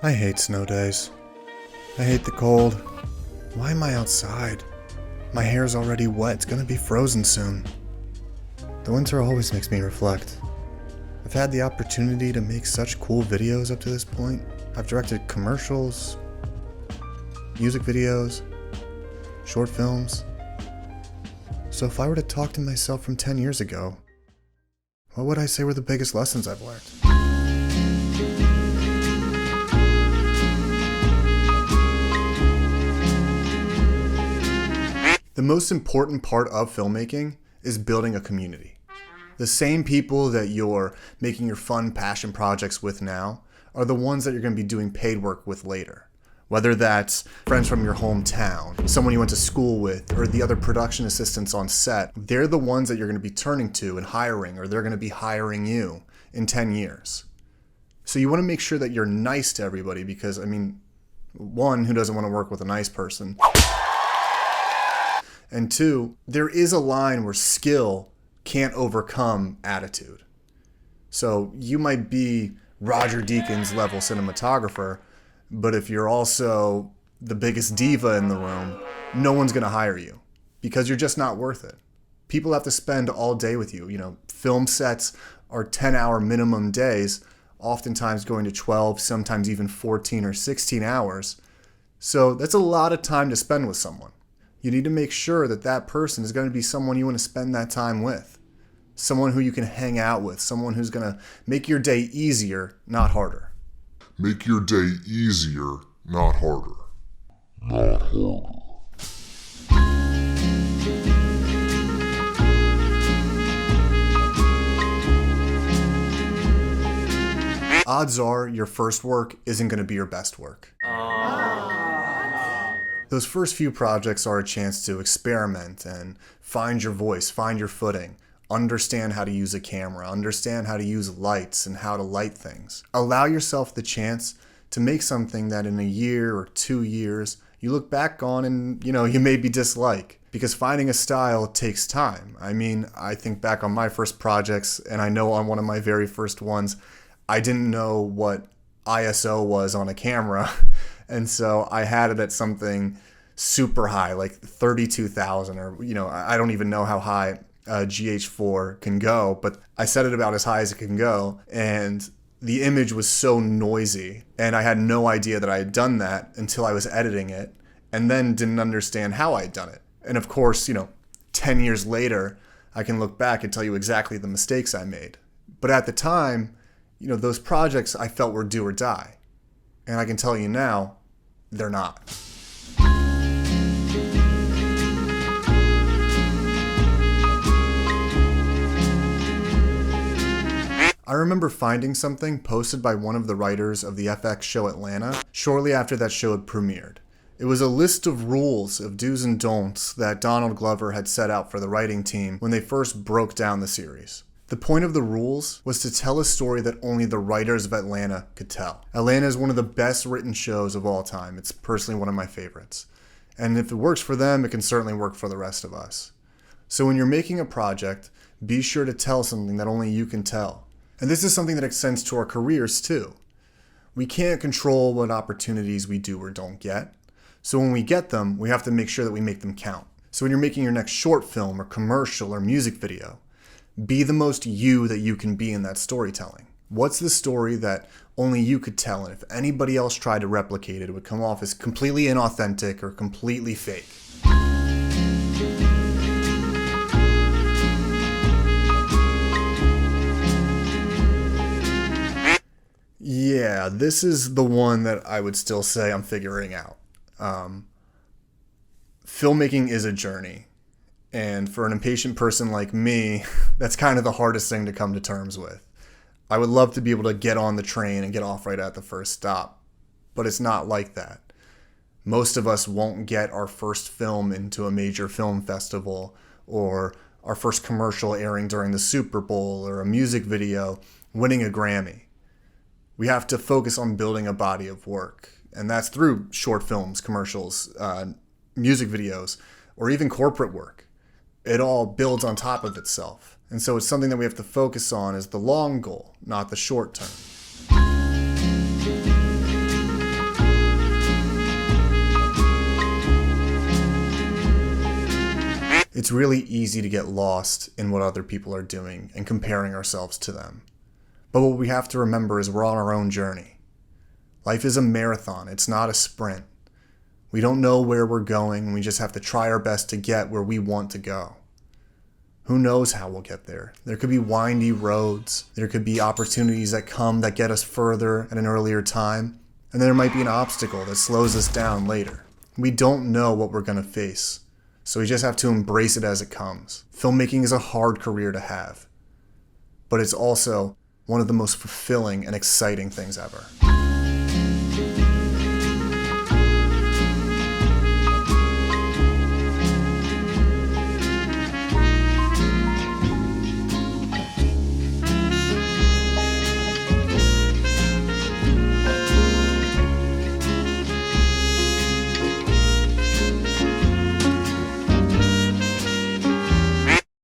I hate snow days. I hate the cold. Why am I outside? My hair's already wet, it's gonna be frozen soon. The winter always makes me reflect. I've had the opportunity to make such cool videos up to this point. I've directed commercials, music videos, short films. So if I were to talk to myself from 10 years ago, what would I say were the biggest lessons I've learned? The most important part of filmmaking is building a community. The same people that you're making your fun passion projects with now are the ones that you're going to be doing paid work with later. Whether that's friends from your hometown, someone you went to school with, or the other production assistants on set, they're the ones that you're going to be turning to and hiring, or they're going to be hiring you in 10 years. So you want to make sure that you're nice to everybody because, one, who doesn't want to work with a nice person? And two, there is a line where skill can't overcome attitude. So you might be Roger Deakins level cinematographer, but if you're also the biggest diva in the room, no one's going to hire you because you're just not worth it. People have to spend all day with you. Film sets are 10-hour minimum days, oftentimes going to 12, sometimes even 14 or 16 hours. So that's a lot of time to spend with someone. You need to make sure that that person is going to be someone you want to spend that time with. Someone who you can hang out with. Someone who's going to make your day easier, not harder. Make your day easier, not harder. Not harder. Odds are your first work isn't going to be your best work. Those first few projects are a chance to experiment and find your voice, find your footing, understand how to use a camera, understand how to use lights and how to light things. Allow yourself the chance to make something that in a year or 2 years you look back on and you maybe dislike, because finding a style takes time. I think back on my first projects, and I know on one of my very first ones, I didn't know what ISO was on a camera. And so I had it at something super high, like 32,000 or, I don't even know how high GH4 can go, but I set it about as high as it can go. And the image was so noisy and I had no idea that I had done that until I was editing it and then didn't understand how I'd done it. And of course, 10 years later, I can look back and tell you exactly the mistakes I made. But at the time, those projects I felt were do or die. And I can tell you now, they're not. I remember finding something posted by one of the writers of the FX show Atlanta shortly after that show had premiered. It was a list of rules of do's and don'ts that Donald Glover had set out for the writing team when they first broke down the series. The point of the rules was to tell a story that only the writers of Atlanta could tell. Atlanta is one of the best written shows of all time. It's personally one of my favorites. And if it works for them, it can certainly work for the rest of us. So when you're making a project, be sure to tell something that only you can tell. And this is something that extends to our careers too. We can't control what opportunities we do or don't get. So when we get them, we have to make sure that we make them count. So when you're making your next short film or commercial or music video, be the most you that you can be in that storytelling. What's the story that only you could tell, and if anybody else tried to replicate it, it would come off as completely inauthentic or completely fake? Yeah, this is the one that I would still say I'm figuring out. Filmmaking is a journey. And for an impatient person like me, that's kind of the hardest thing to come to terms with. I would love to be able to get on the train and get off right at the first stop, but it's not like that. Most of us won't get our first film into a major film festival, or our first commercial airing during the Super Bowl, or a music video winning a Grammy. We have to focus on building a body of work, and that's through short films, commercials, music videos, or even corporate work. It all builds on top of itself. And so it's something that we have to focus on as the long goal, not the short term. It's really easy to get lost in what other people are doing and comparing ourselves to them. But what we have to remember is we're on our own journey. Life is a marathon, it's not a sprint. We don't know where we're going, and we just have to try our best to get where we want to go. Who knows how we'll get there? There could be windy roads, there could be opportunities that come that get us further at an earlier time, and there might be an obstacle that slows us down later. We don't know what we're going to face, so we just have to embrace it as it comes. Filmmaking is a hard career to have, but it's also one of the most fulfilling and exciting things ever.